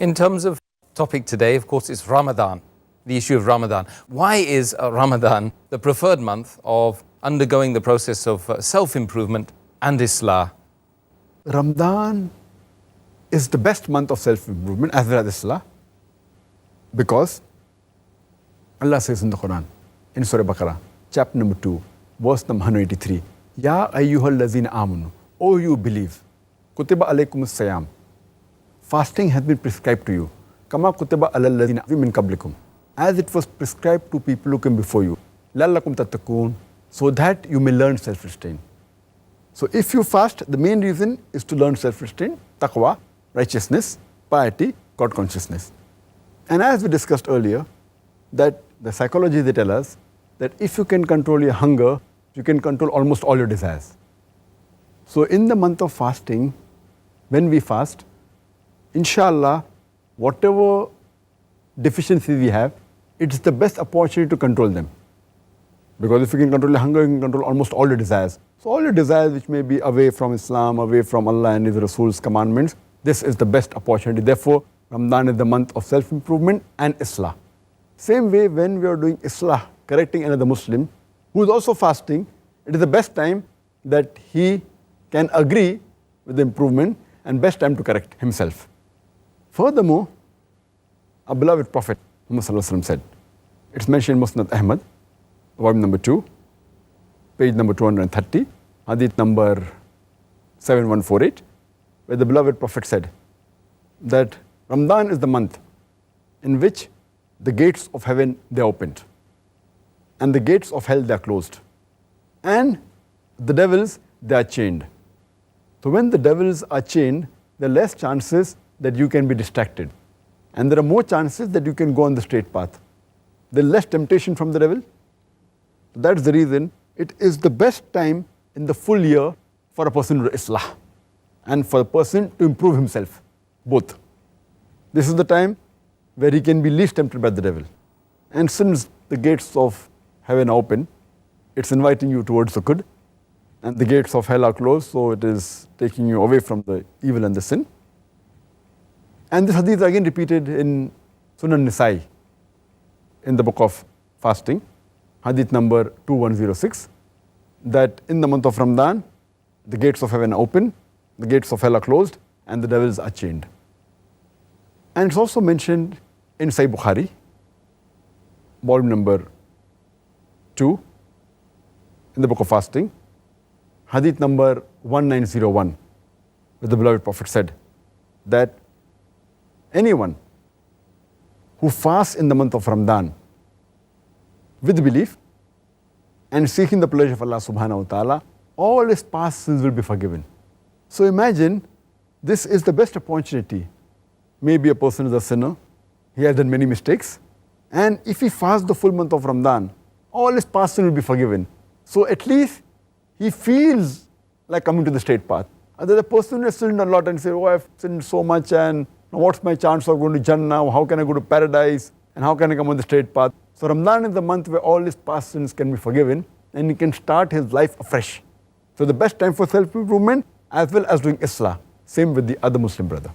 In terms of topic today, of course, it's Ramadan, the issue of Ramadan. Why is Ramadan the preferred month of undergoing the process of self-improvement and Islah? Ramadan is the best month of self-improvement as well as Islah, because Allah says in the Quran, in Surah Baqarah, chapter number 2, verse number 183, Ya ayyuhal lazina amanu, O you believe, kutiba alaykumus sayam, fasting has been prescribed to you, kama kutiba alal lazina min qablikum, as it was prescribed to people who came before you, lallakum tattaqun, so that you may learn self-restraint. So if you fast, the main reason is to learn self-restraint, taqwa, righteousness, piety, God consciousness. And as we discussed earlier, that the psychology, they tell us that if you can control your hunger, you can control almost all your desires. So in the month of fasting, when we fast, inshallah, whatever deficiencies we have, it's the best opportunity to control them. Because if you can control your hunger, you can control almost all your desires. So all your desires which may be away from Islam, away from Allah and His Rasul's commandments, this is the best opportunity. Therefore, Ramadan is the month of self-improvement and Islah. Same way, when we are doing Islah, correcting another Muslim who is also fasting, it is the best time that he can agree with the improvement and best time to correct himself. Furthermore, our beloved Prophet Muhammad said, it's mentioned in Musnad Ahmad, volume number 2, page number 230, hadith number 7148, where the beloved Prophet said that Ramadan is the month in which the gates of heaven, they are opened and the gates of hell, they are closed, and the devils, they are chained. So when the devils are chained, there are less chances that you can be distracted, and there are more chances that you can go on the straight path. There is less temptation from the devil. That's the reason it is the best time in the full year for a person to do Islah and for a person to improve himself, both. This is the time where he can be least tempted by the devil. And since the gates of heaven are open, it's inviting you towards the good, and the gates of hell are closed, so it is taking you away from the evil and the sin. And this hadith is again repeated in Sunan Nisa'i, in the book of fasting, hadith number 2106, that in the month of Ramadan, the gates of heaven are open, the gates of hell are closed, and the devils are chained. And it's also mentioned in Sahih Bukhari, volume number 2, in the book of fasting, hadith number 1901, where the beloved Prophet said that anyone who fasts in the month of Ramadan with belief and seeking the pleasure of Allah subhanahu wa ta'ala, all his past sins will be forgiven. So imagine, this is the best opportunity. Maybe a person is a sinner, he has done many mistakes, and if he fasts the full month of Ramadan, all his past sins will be forgiven. So at least he feels like coming to the straight path. And the person who has sinned a lot and say, oh, I've sinned so much, and what's my chance of going to Jannah? How can I go to paradise? And how can I come on the straight path? So Ramadan is the month where all his past sins can be forgiven, and he can start his life afresh. So the best time for self-improvement as well as doing Islah. Same with the other Muslim brother.